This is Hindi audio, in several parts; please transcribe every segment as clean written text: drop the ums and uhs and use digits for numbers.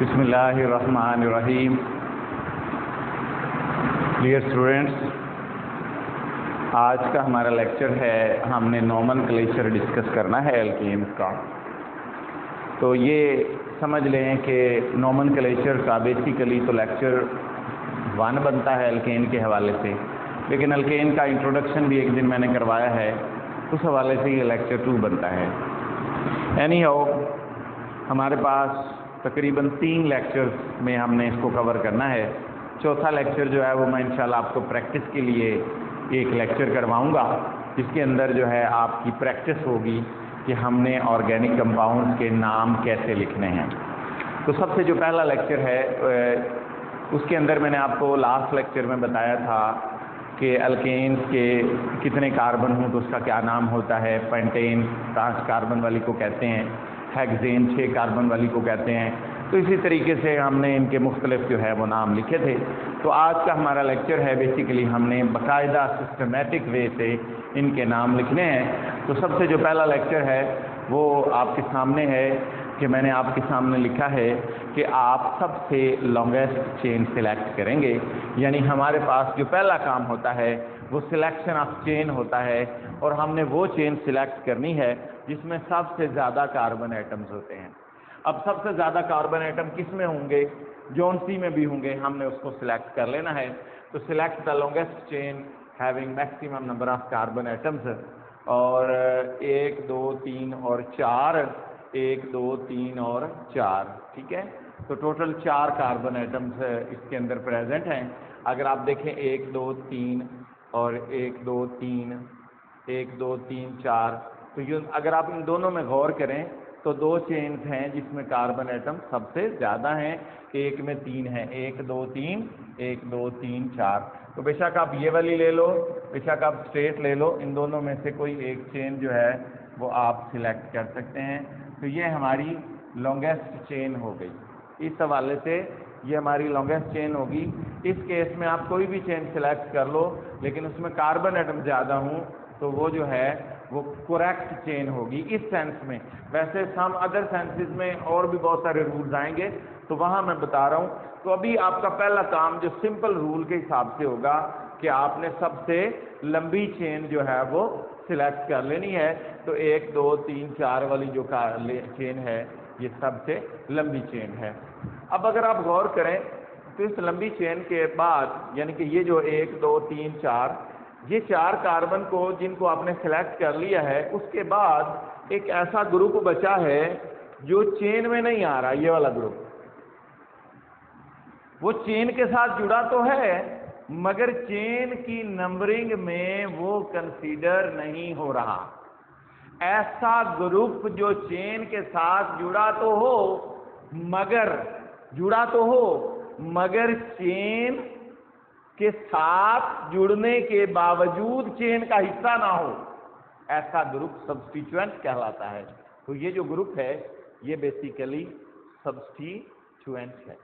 बिस्मिल्लाहिर्रहमानिर्रहीम। डियर स्टूडेंट्स, आज का हमारा लेक्चर है, हमने नोमेनक्लेचर डिस्कस करना है एल्केन्स का। तो ये समझ लें कि नोमेनक्लेचर का बेसिकली तो लेक्चर 1 बनता है एल्केन के हवाले से, लेकिन एल्केन का इंट्रोडक्शन भी एक दिन मैंने करवाया है, उस हवाले से ये लेक्चर 2 बनता है। एनीहाउ, हमारे पास तकरीबन 3 लेक्चर्स में हमने इसको कवर करना है। चौथा लेक्चर जो है वो मैं इंशाल्लाह आपको प्रैक्टिस के लिए एक लेक्चर करवाऊंगा, जिसके अंदर जो है आपकी प्रैक्टिस होगी कि हमने ऑर्गेनिक कंपाउंड्स के नाम कैसे लिखने हैं। तो सबसे जो पहला लेक्चर है उसके अंदर मैंने आपको लास्ट लेक्चर में बताया था कि अल्केन्स के कितने कार्बन हों तो उसका क्या नाम होता है। पेंटेन 5 कार्बन वाली को कहते हैं, हेक्सेन 6 कार्बन वाली को कहते हैं। तो इसी तरीके से हमने इनके मुख्तलिफ जो है वो नाम लिखे थे। तो आज का हमारा लेक्चर है बेसिकली हमने बाकायदा सिस्टमेटिक वे से इनके नाम लिखने हैं। तो सबसे जो पहला लेक्चर है वो आपके सामने है कि मैंने आपके सामने लिखा है कि आप सबसे लॉन्गेस्ट चेन सिलेक्ट करेंगे। यानी हमारे पास जो पहला काम होता है वो सिलेक्शन ऑफ चेन होता है, और हमने वो चेन सिलेक्ट करनी है जिसमें सबसे ज़्यादा कार्बन एटम्स होते हैं। अब सबसे ज़्यादा कार्बन एटम किस में होंगे, जौन सी में भी होंगे, हमने उसको सिलेक्ट कर लेना है। तो select the longest chain having maximum number of carbon atoms, और 1 2 3 और 4, 1 2 3 और 4, ठीक है। तो टोटल 4 कार्बन एटम्स इसके अंदर प्रेजेंट हैं। अगर आप देखें 1 2 3 और 1 2 3, 1 2 3 4, तो ये अगर आप इन दोनों में गौर करें तो 2 चेन्स हैं जिसमें कार्बन एटम सबसे ज़्यादा हैं। एक में 3 है, 1 2 3, 1 2 3 4। तो बेशक आप ये वाली ले लो, बेशक आप स्ट्रेट ले लो, इन दोनों में से कोई एक चेन जो है वो आप सिलेक्ट कर सकते हैं। तो ये हमारी लॉन्गेस्ट चेन हो गई। इस हवाले से ये हमारी लॉन्गेस्ट चेन होगी। इस केस में आप कोई भी चेन सिलेक्ट कर लो, लेकिन उसमें कार्बन एटम ज़्यादा हों तो वो जो है वो करेक्ट चेन होगी इस सेंस में। वैसे सम अदर सेंसेस में और भी बहुत सारे रूल्स आएंगे, तो वहाँ मैं बता रहा हूँ। तो अभी आपका पहला काम जो सिंपल रूल के हिसाब से होगा कि आपने सबसे लंबी चेन जो है वो सिलेक्ट कर लेनी है। तो 1 2 3 4 वाली जो चेन है ये सबसे लंबी चेन है। अब अगर आप गौर करें तो इस लंबी चेन के बाद, यानी कि ये जो 1 2 3 4, ये 4 कार्बन को जिनको आपने सेलेक्ट कर लिया है, उसके बाद एक ऐसा ग्रुप बचा है जो चेन में नहीं आ रहा। ये वाला ग्रुप वो चेन के साथ जुड़ा तो है मगर चेन की नंबरिंग में वो कंसीडर नहीं हो रहा। ऐसा ग्रुप जो चेन के साथ जुड़ा तो हो मगर चेन के साथ जुड़ने के बावजूद चेन का हिस्सा ना हो, ऐसा ग्रुप सब्स्टिट्यूएंट कहलाता है। तो ये जो ग्रुप है ये बेसिकली सब्स्टिट्यूएंट है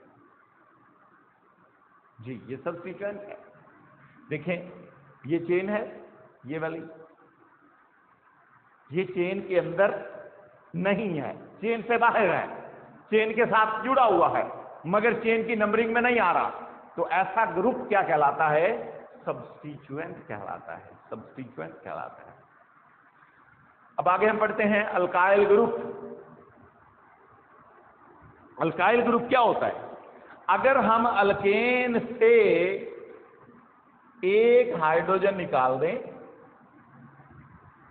जी, ये सब्स्टिट्यूएंट है। देखें ये चेन है, ये वाली, ये चेन के अंदर नहीं है, चेन से बाहर है, चेन के साथ जुड़ा हुआ है मगर चेन की नंबरिंग में नहीं आ रहा। तो ऐसा ग्रुप क्या कहलाता है? सब्स्टिट्यूएंट कहलाता है, सब्स्टिट्यूएंट कहलाता है। अब आगे हम पढ़ते हैं अल्काइल ग्रुप। अल्काइल ग्रुप क्या होता है? अगर हम अल्केन से एक हाइड्रोजन निकाल दें,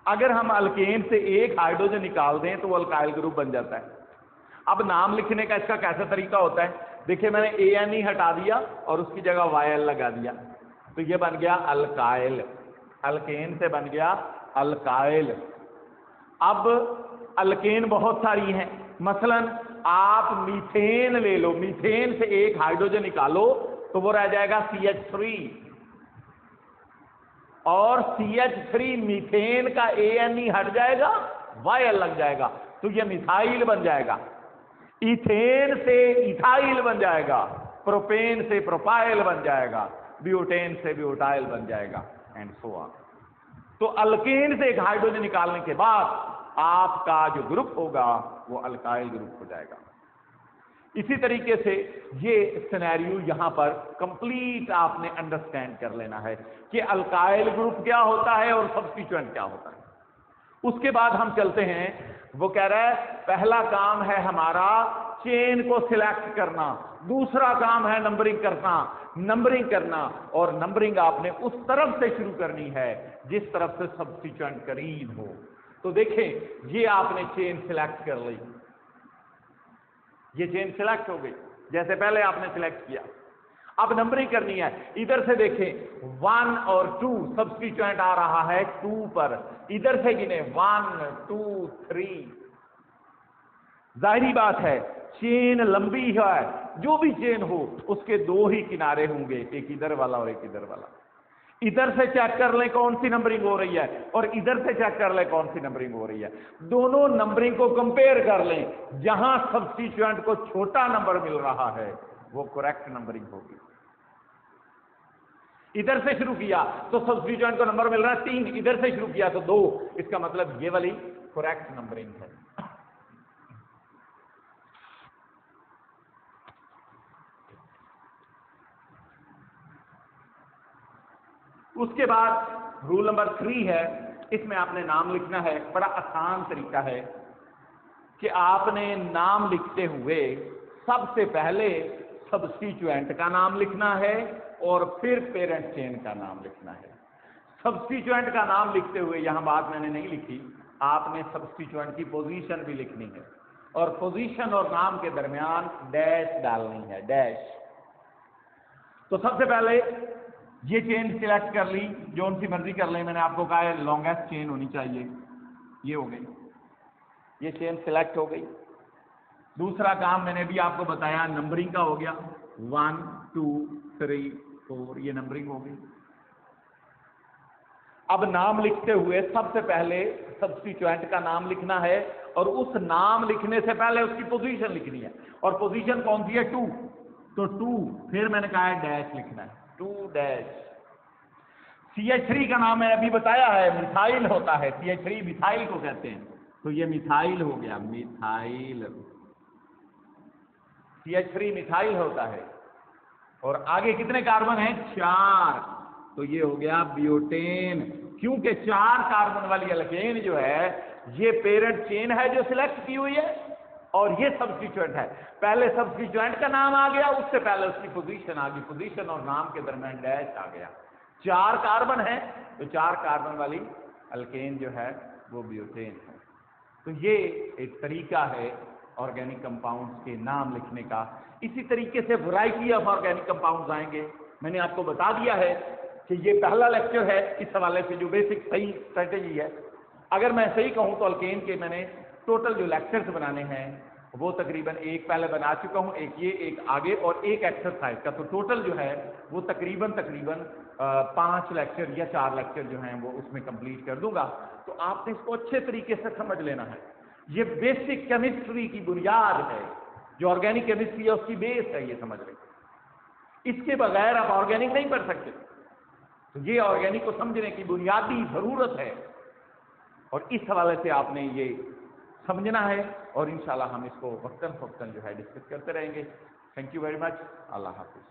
अगर हम अल्केन से एक हाइड्रोजन निकाल दें तो वो अल्काइल ग्रुप बन जाता है। अब नाम लिखने का इसका कैसा तरीका होता है? देखिए मैंने ANE हटा दिया और उसकी जगह YL लगा दिया, तो ये बन गया अल्काइल। अल्केन से बन गया अल्काइल। अब अल्केन बहुत सारी हैं, मसलन आप मीथेन ले लो, मीथेन से एक हाइड्रोजन निकालो तो वो रह जाएगा CH3, और CH3 मीथेन का ANE हट जाएगा, YL लग जाएगा, तो ये मिथाइल बन जाएगा। इथेन से इथाइल बन जाएगा, प्रोपेन से प्रोपाइल बन जाएगा, ब्यूटेन से ब्यूटाइल बन जाएगा, एंड सो ऑन। तो अल्केन से एक हाइड्रोजन निकालने के बाद आपका जो ग्रुप होगा वो अल्काइल ग्रुप हो जाएगा। इसी तरीके से ये सिनेरियो यहां पर कंप्लीट आपने अंडरस्टैंड कर लेना है कि अल्काइल ग्रुप क्या होता है और सब्स्टिट्यूएंट क्या होता है। उसके बाद हम चलते हैं, वो कह रहा है पहला काम है हमारा चेन को सिलेक्ट करना, दूसरा काम है नंबरिंग करना और नंबरिंग आपने उस तरफ से शुरू करनी है जिस तरफ से सब्स्टिट्यूएंट करीब हो। तो देखें, ये आपने चेन सिलेक्ट कर ली, ये चेन सिलेक्ट हो गई जैसे पहले आपने सिलेक्ट किया। अब नंबरिंग करनी है, इधर से देखें 1 और 2 सब्स्टिट्यूएंट आ रहा है 2 पर, इधर से गिने 1 2 3। जाहिरी बात है चेन लंबी है, जो भी चेन हो उसके 2 ही किनारे होंगे, एक इधर वाला और एक इधर वाला। इधर से चेक कर लें कौन सी नंबरिंग हो रही है और इधर से चेक कर लें कौन सी नंबरिंग हो रही है। दोनों नंबरिंग को कंपेयर कर लें, जहां सब्स्टिट्यूएंट को छोटा नंबर मिल रहा है वो करेक्ट नंबरिंग होगी। इधर से शुरू किया तो सब्स्टिट्यूएंट को नंबर मिल रहा है 3, इधर से शुरू किया तो 2, इसका मतलब ये वाली करेक्ट नंबरिंग है। उसके बाद रूल नंबर 3 है, इसमें आपने नाम लिखना है। बड़ा आसान तरीका है कि आपने नाम लिखते हुए सबसे पहले सब्स्टिट्यूएंट का नाम लिखना है और फिर पेरेंट चेन का नाम लिखना है। सब्स्टिट्यूएंट का नाम लिखते हुए यहां बात मैंने नहीं लिखी, आपने सब्स्टिट्यूएंट की पोजीशन भी लिखनी है और पोजीशन और नाम के दरमियान डैश डालनी है, डैश। तो सबसे पहले ये चेन सिलेक्ट कर ली, जो सी मर्जी कर लें, मैंने आपको कहा है लॉन्गेस्ट चेन होनी चाहिए, ये हो गई, ये चेन सिलेक्ट हो गई। दूसरा काम मैंने भी आपको बताया नंबरिंग का हो गया, 1 2 3 4, ये नंबरिंग हो गई। अब नाम लिखते हुए सबसे पहले सब्स्टिट्यूएंट का नाम लिखना है और उस नाम लिखने से पहले उसकी पोजीशन लिखनी है, और पोजीशन कौन सी है 2, तो 2 फिर मैंने कहा है डैश लिखना है, 2 डैश। CH3 का नाम मैंने अभी बताया है मिथाइल होता है, CH3 मिथाइल को कहते हैं, तो ये मिथाइल हो गया, मिथाइल, CH3 मिथाइल होता है। और आगे कितने कार्बन हैं? 4, तो ये हो गया ब्यूटेन, क्योंकि 4 कार्बन वाली अल्केन जो है ये पेरेंट चेन है जो सिलेक्ट की हुई है और ये सब्स्टिट्यूएंट है। पहले सब्स्टिट्यूएंट का नाम आ गया, उससे पहले उसकी पोजीशन आ गई, पोजीशन और नाम के दरमियान डैश आ गया। 4 कार्बन है तो 4 कार्बन वाली अल्केन जो है वो ब्यूटेन है। तो ये एक तरीका है ऑर्गेनिक कंपाउंड्स के नाम लिखने का। इसी तरीके से वैरायटी ऑफ ऑर्गेनिक कंपाउंड्स आएंगे। मैंने आपको बता दिया है कि ये पहला लेक्चर है इस हवाले से जो बेसिक सही स्ट्रेटेजी है। अगर मैं सही कहूं तो अल्केन के मैंने टोटल जो लेक्चर्स बनाने हैं वो तकरीबन एक पहले बना चुका हूं, एक ये, एक आगे और एक एक्सरसाइज का, तो टोटल जो है वो तकरीबन 5 लेक्चर या 4 लेक्चर जो हैं वो उसमें कंप्लीट कर दूंगा। तो आपने इसको अच्छे तरीके से समझ लेना है। ये बेसिक केमिस्ट्री की बुनियाद है, जो ऑर्गेनिक केमिस्ट्री है उसकी बेस है, ये समझ लें। इसके बगैर आप ऑर्गेनिक नहीं पढ़ सकते। तो ये ऑर्गेनिक को समझने की बुनियादी जरूरत है और इस हवाले से आपने ये समझना है और इंशाल्लाह हम इसको वक्तन फक्तन जो है डिस्कस करते रहेंगे। Thank you very much. Allah Hafiz.